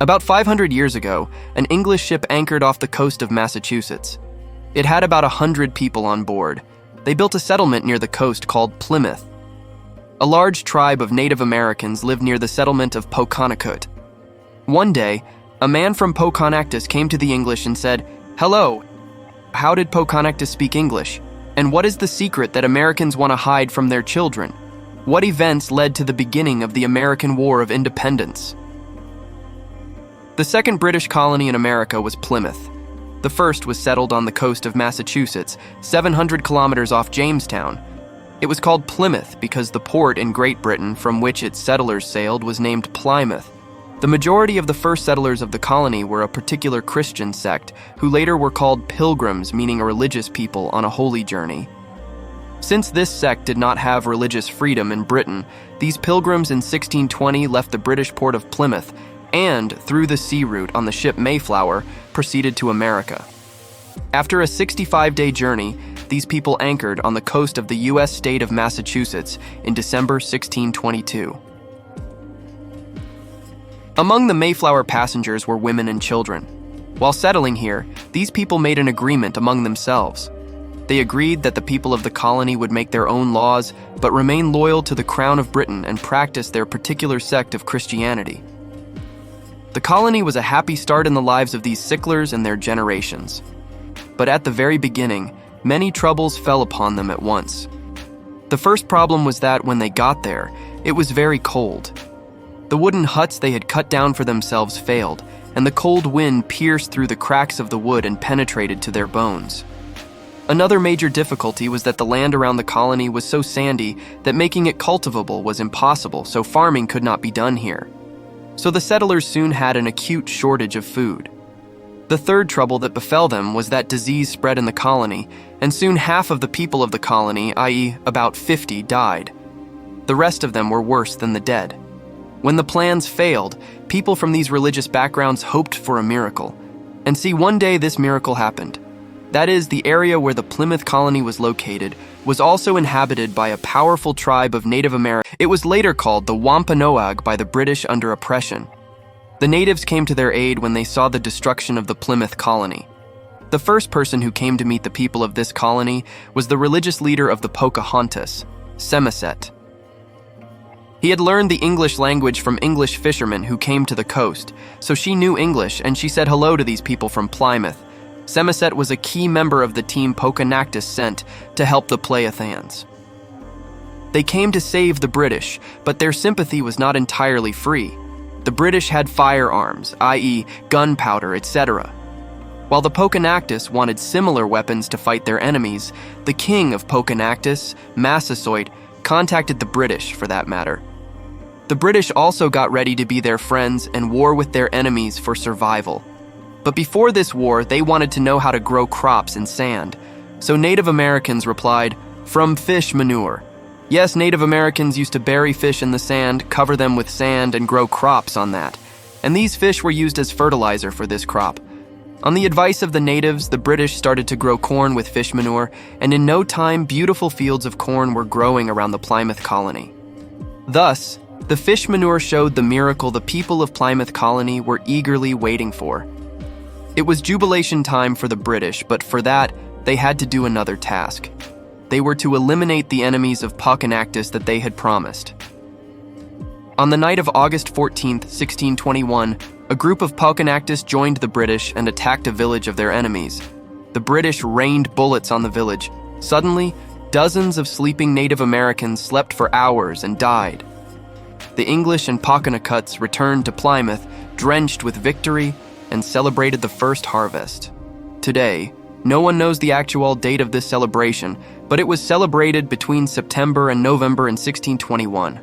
About 500 years ago, an English ship anchored off the coast of Massachusetts. It had about 100 people on board. They built a settlement near the coast called Plymouth. A large tribe of Native Americans lived near the settlement of Pocanacut. One day, a man from Pocananctus came to the English and said, "Hello, how did Pocananctus speak English? And what is the secret that Americans want to hide from their children? What events led to the beginning of the American War of Independence?" The second British colony in America was Plymouth. The first was settled on the coast of Massachusetts, 700 kilometers off Jamestown. It was called Plymouth because the port in Great Britain from which its settlers sailed was named Plymouth. The majority of the first settlers of the colony were a particular Christian sect, who later were called pilgrims, meaning a religious people on a holy journey. Since this sect did not have religious freedom in Britain, these pilgrims in 1620 left the British port of Plymouth and, through the sea route on the ship Mayflower, proceeded to America. After a 65-day journey, these people anchored on the coast of the U.S. state of Massachusetts in December 1622. Among the Mayflower passengers were women and children. While settling here, these people made an agreement among themselves. They agreed that the people of the colony would make their own laws, but remain loyal to the Crown of Britain and practice their particular sect of Christianity. The colony was a happy start in the lives of these sicklers and their generations. But at the very beginning, many troubles fell upon them at once. The first problem was that when they got there, it was very cold. The wooden huts they had cut down for themselves failed, and the cold wind pierced through the cracks of the wood and penetrated to their bones. Another major difficulty was that the land around the colony was so sandy that making it cultivable was impossible, so farming could not be done here. So the settlers soon had an acute shortage of food. The third trouble that befell them was that disease spread in the colony, and soon half of the people of the colony, i.e., about 50, died. The rest of them were worse than the dead. When the plans failed, people from these religious backgrounds hoped for a miracle. And see, one day this miracle happened. That is, the area where the Plymouth colony was located was also inhabited by a powerful tribe of Native Americans. It was later called the Wampanoag by the British under oppression. The natives came to their aid when they saw the destruction of the Plymouth colony. The first person who came to meet the people of this colony was the religious leader of the Pocahontas, Samoset. He had learned the English language from English fishermen who came to the coast, so she knew English and she said hello to these people from Plymouth. Samoset was a key member of the team Pocahontas sent to help the Pleiadians. They came to save the British, but their sympathy was not entirely free. The British had firearms, i.e., gunpowder, etc. While the Pocahontas wanted similar weapons to fight their enemies, the king of Pocahontas, Massasoit, contacted the British for that matter. The British also got ready to be their friends and war with their enemies for survival. But before this war, they wanted to know how to grow crops in sand. So Native Americans replied, "From fish manure." Yes, Native Americans used to bury fish in the sand, cover them with sand, and grow crops on that. And these fish were used as fertilizer for this crop. On the advice of the natives, the British started to grow corn with fish manure, and in no time, beautiful fields of corn were growing around the Plymouth colony. Thus, the fish manure showed the miracle the people of Plymouth colony were eagerly waiting for. It was jubilation time for the British, but for that, they had to do another task. They were to eliminate the enemies of Pocahontas that they had promised. On the night of August 14, 1621, a group of Pocahontas joined the British and attacked a village of their enemies. The British rained bullets on the village. Suddenly, dozens of sleeping Native Americans slept for hours and died. The English and Pocahontas returned to Plymouth, drenched with victory, and celebrated the first harvest. Today, no one knows the actual date of this celebration, but it was celebrated between September and November in 1621.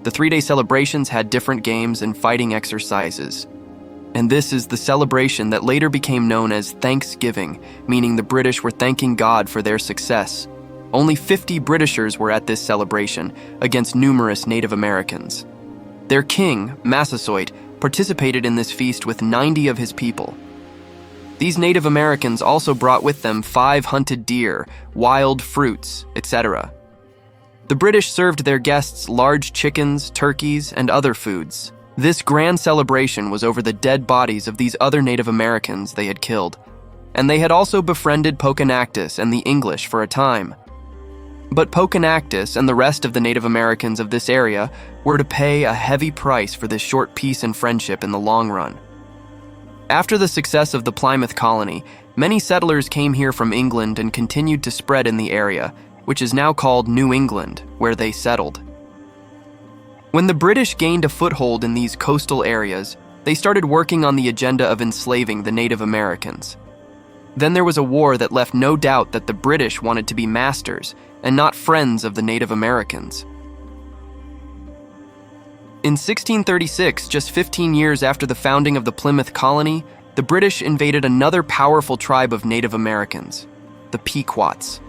The three-day celebrations had different games and fighting exercises. And this is the celebration that later became known as Thanksgiving, meaning the British were thanking God for their success. Only 50 Britishers were at this celebration, against numerous Native Americans. Their king, Massasoit, participated in this feast with 90 of his people. These Native Americans also brought with them 5 hunted deer, wild fruits, etc. The British served their guests large chickens, turkeys, and other foods. This grand celebration was over the dead bodies of these other Native Americans they had killed, and they had also befriended Pocahontas and the English for a time. But Pocahontas and the rest of the Native Americans of this area were to pay a heavy price for this short peace and friendship in the long run. After the success of the Plymouth colony, many settlers came here from England and continued to spread in the area, which is now called New England, where they settled. When the British gained a foothold in these coastal areas, they started working on the agenda of enslaving the Native Americans. Then there was a war that left no doubt that the British wanted to be masters and not friends of the Native Americans. In 1636, just 15 years after the founding of the Plymouth colony, the British invaded another powerful tribe of Native Americans, the Pequots.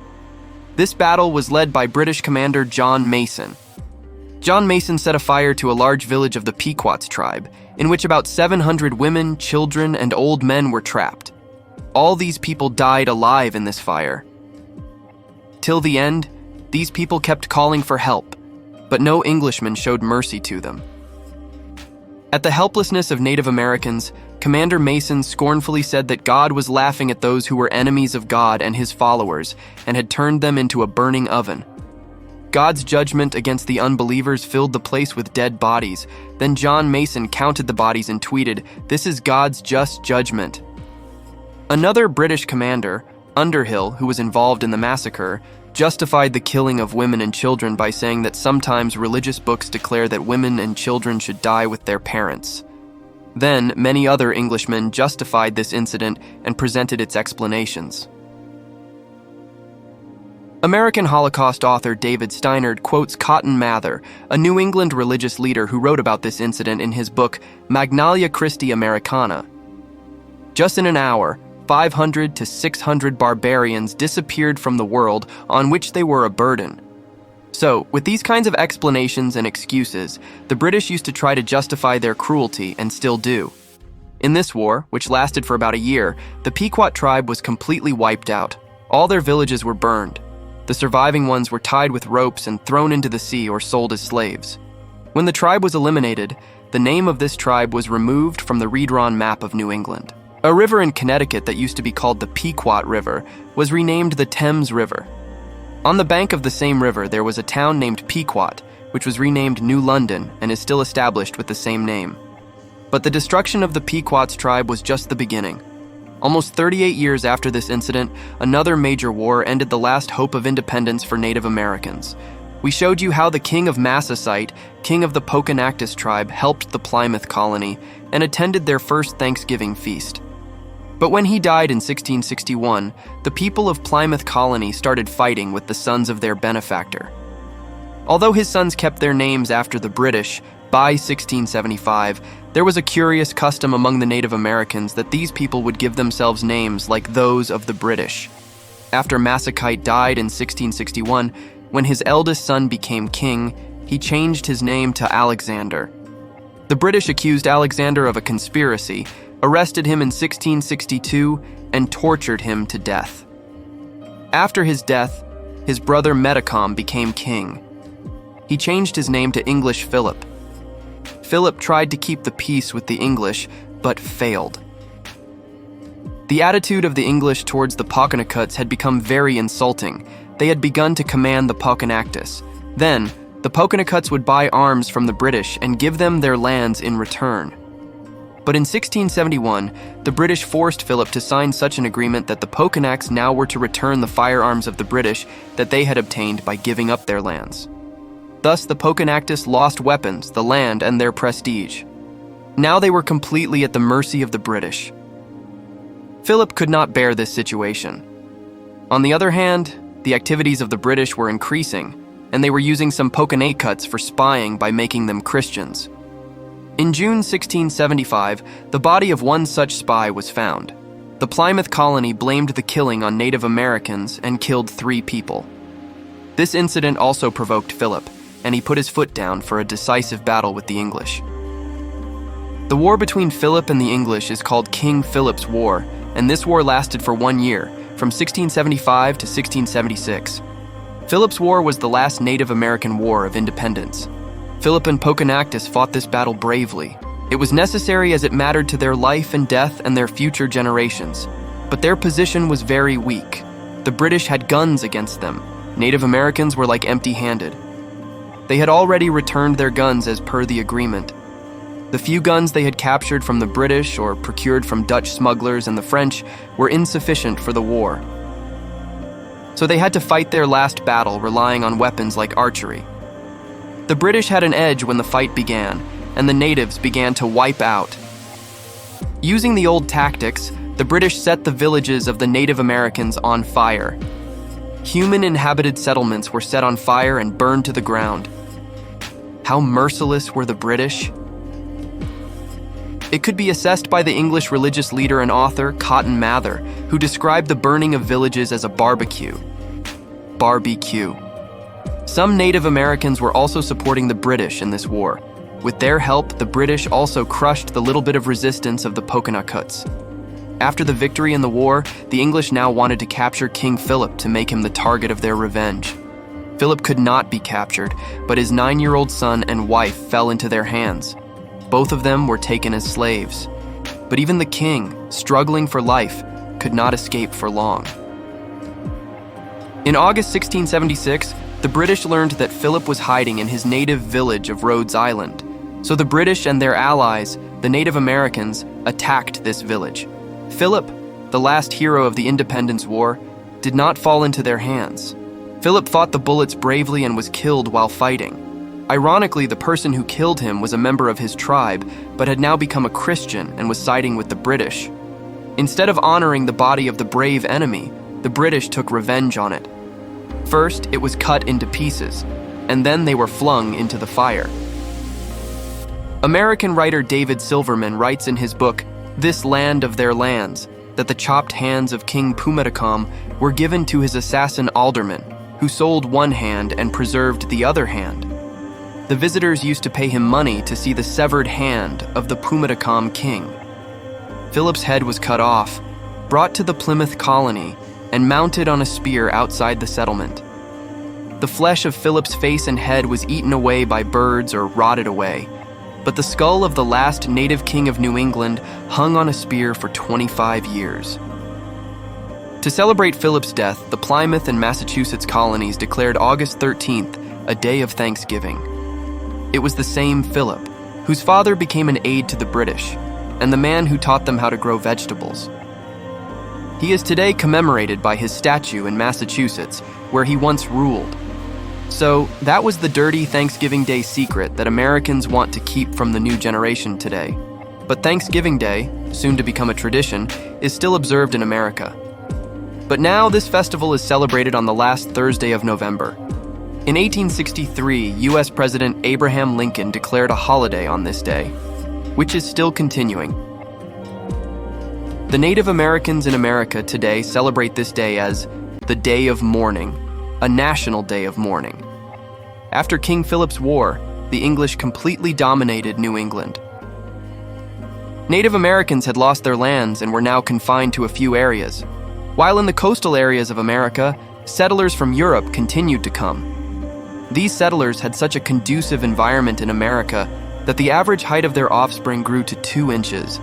This battle was led by British commander John Mason. John Mason set a fire to a large village of the Pequots tribe, in which about 700 women, children, and old men were trapped. All these people died alive in this fire. Till the end, these people kept calling for help, but no Englishman showed mercy to them. At the helplessness of Native Americans, Commander Mason scornfully said that God was laughing at those who were enemies of God and his followers and had turned them into a burning oven. God's judgment against the unbelievers filled the place with dead bodies. Then John Mason counted the bodies and tweeted, "This is God's just judgment." Another British commander, Underhill, who was involved in the massacre, justified the killing of women and children by saying that sometimes religious books declare that women and children should die with their parents. Then, many other Englishmen justified this incident and presented its explanations. American Holocaust author David Steinert quotes Cotton Mather, a New England religious leader who wrote about this incident in his book Magnalia Christi Americana. Just in an hour, 500 to 600 barbarians disappeared from the world on which they were a burden. So, with these kinds of explanations and excuses, the British used to try to justify their cruelty and still do. In this war, which lasted for about a year, the Pequot tribe was completely wiped out. All their villages were burned. The surviving ones were tied with ropes and thrown into the sea or sold as slaves. When the tribe was eliminated, the name of this tribe was removed from the redrawn map of New England. A river in Connecticut that used to be called the Pequot River was renamed the Thames River. On the bank of the same river, there was a town named Pequot, which was renamed New London and is still established with the same name. But the destruction of the Pequots tribe was just the beginning. Almost 38 years after this incident, another major war ended the last hope of independence for Native Americans. We showed you how the king of Massasoit, king of the Pocahontas tribe, helped the Plymouth colony and attended their first Thanksgiving feast. But when he died in 1661, the people of Plymouth colony started fighting with the sons of their benefactor. Although his sons kept their names after the British, by 1675, there was a curious custom among the Native Americans that these people would give themselves names like those of the British. After Massasoit died in 1661, when his eldest son became king, he changed his name to Alexander. The British accused Alexander of a conspiracy, arrested him in 1662, and tortured him to death. After his death, his brother Metacom became king. He changed his name to English Philip. Philip tried to keep the peace with the English, but failed. The attitude of the English towards the Pocahontas had become very insulting. They had begun to command the Pocahontas. Then, the Pocahontas would buy arms from the British and give them their lands in return. But in 1671, the British forced Philip to sign such an agreement that the Pocahontas now were to return the firearms of the British that they had obtained by giving up their lands. Thus, the Pocahontas lost weapons, the land, and their prestige. Now they were completely at the mercy of the British. Philip could not bear this situation. On the other hand, the activities of the British were increasing, and they were using some Pocahontas for spying by making them Christians. In June 1675, the body of one such spy was found. The Plymouth colony blamed the killing on Native Americans and killed 3 people. This incident also provoked Philip, and he put his foot down for a decisive battle with the English. The war between Philip and the English is called King Philip's War, and this war lasted for 1 year, from 1675 to 1676. Philip's War was the last Native American war of independence. Philip and Pocahontas fought this battle bravely. It was necessary as it mattered to their life and death and their future generations. But their position was very weak. The British had guns against them. Native Americans were like empty-handed. They had already returned their guns as per the agreement. The few guns they had captured from the British or procured from Dutch smugglers and the French were insufficient for the war. So they had to fight their last battle relying on weapons like archery. The British had an edge when the fight began, and the natives began to wipe out. Using the old tactics, the British set the villages of the Native Americans on fire. Human-inhabited settlements were set on fire and burned to the ground. How merciless were the British? It could be assessed by the English religious leader and author Cotton Mather, who described the burning of villages as a barbecue. Barbecue. Some Native Americans were also supporting the British in this war. With their help, the British also crushed the little bit of resistance of the Pocahontas. After the victory in the war, the English now wanted to capture King Philip to make him the target of their revenge. Philip could not be captured, but his 9-year-old son and wife fell into their hands. Both of them were taken as slaves. But even the king, struggling for life, could not escape for long. In August 1676, the British learned that Philip was hiding in his native village of Rhodes Island. So the British and their allies, the Native Americans, attacked this village. Philip, the last hero of the Independence War, did not fall into their hands. Philip fought the bullets bravely and was killed while fighting. Ironically, the person who killed him was a member of his tribe, but had now become a Christian and was siding with the British. Instead of honoring the body of the brave enemy, the British took revenge on it. First, it was cut into pieces, and then they were flung into the fire. American writer David Silverman writes in his book, This Land of Their Lands, that the chopped hands of King Pumadacom were given to his assassin alderman, who sold one hand and preserved the other hand. The visitors used to pay him money to see the severed hand of the Pumadacom king. Philip's head was cut off, brought to the Plymouth colony, and mounted on a spear outside the settlement. The flesh of Philip's face and head was eaten away by birds or rotted away, but the skull of the last native king of New England hung on a spear for 25 years. To celebrate Philip's death, the Plymouth and Massachusetts colonies declared August 13th a day of Thanksgiving. It was the same Philip, whose father became an aide to the British, and the man who taught them how to grow vegetables. He is today commemorated by his statue in Massachusetts, where he once ruled. So, that was the dirty Thanksgiving Day secret that Americans want to keep from the new generation today. But Thanksgiving Day, soon to become a tradition, is still observed in America. But now this festival is celebrated on the last Thursday of November. In 1863, U.S. President Abraham Lincoln declared a holiday on this day, which is still continuing. The Native Americans in America today celebrate this day as the Day of Mourning, a national day of mourning. After King Philip's War, the English completely dominated New England. Native Americans had lost their lands and were now confined to a few areas, while in the coastal areas of America, settlers from Europe continued to come. These settlers had such a conducive environment in America that the average height of their offspring grew to 2 inches.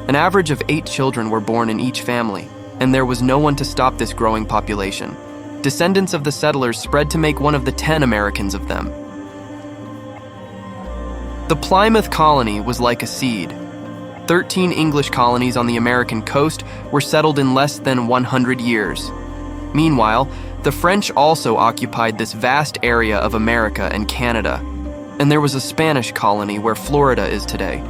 An average of 8 children were born in each family, and there was no one to stop this growing population. Descendants of the settlers spread to make one of the 10 Americans of them. The Plymouth colony was like a seed. 13 English colonies on the American coast were settled in less than 100 years. Meanwhile, the French also occupied this vast area of America and Canada, and there was a Spanish colony where Florida is today.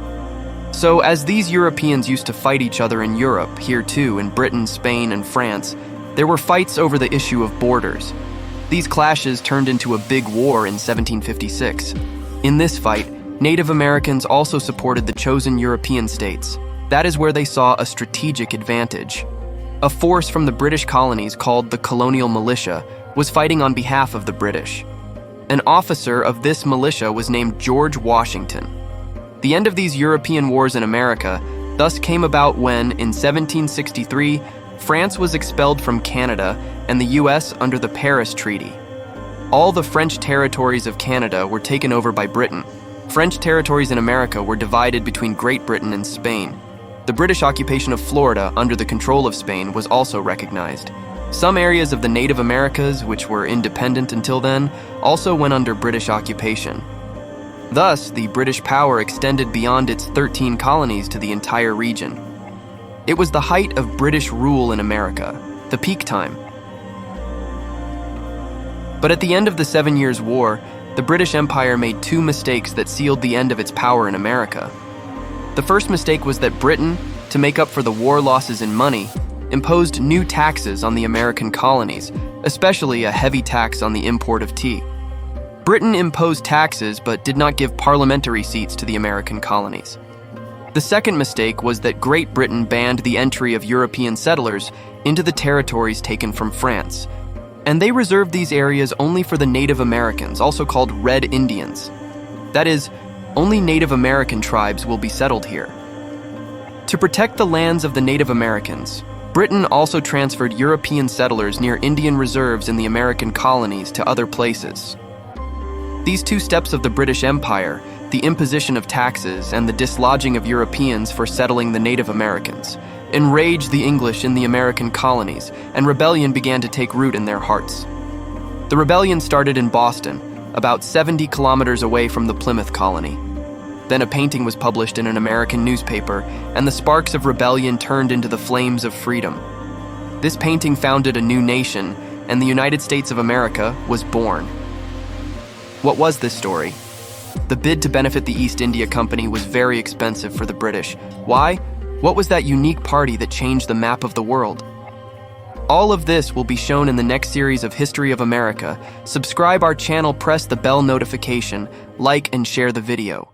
So as these Europeans used to fight each other in Europe, here too, in Britain, Spain, and France, there were fights over the issue of borders. These clashes turned into a big war in 1756. In this fight, Native Americans also supported the chosen European states. That is where they saw a strategic advantage. A force from the British colonies called the Colonial Militia was fighting on behalf of the British. An officer of this militia was named George Washington. The end of these European wars in America thus came about when, in 1763, France was expelled from Canada and the U.S. under the Paris Treaty. All the French territories of Canada were taken over by Britain. French territories in America were divided between Great Britain and Spain. The British occupation of Florida under the control of Spain was also recognized. Some areas of the Native Americas, which were independent until then, also went under British occupation. Thus, the British power extended beyond its 13 colonies to the entire region. It was the height of British rule in America, the peak time. But at the end of the 7 Years' War, the British Empire made two mistakes that sealed the end of its power in America. The first mistake was that Britain, to make up for the war losses in money, imposed new taxes on the American colonies, especially a heavy tax on the import of tea. Britain imposed taxes but did not give parliamentary seats to the American colonies. The second mistake was that Great Britain banned the entry of European settlers into the territories taken from France, and they reserved these areas only for the Native Americans, also called Red Indians. That is, only Native American tribes will be settled here. To protect the lands of the Native Americans, Britain also transferred European settlers near Indian reserves in the American colonies to other places. These two steps of the British Empire, the imposition of taxes and the dislodging of Europeans for settling the Native Americans, enraged the English in the American colonies, and rebellion began to take root in their hearts. The rebellion started in Boston, about 70 kilometers away from the Plymouth colony. Then a painting was published in an American newspaper, and the sparks of rebellion turned into the flames of freedom. This painting founded a new nation, and the United States of America was born. What was this story? The bid to benefit the East India Company was very expensive for the British. Why? What was that unique party that changed the map of the world? All of this will be shown in the next series of History of America. Subscribe our channel, press the bell notification, like and share the video.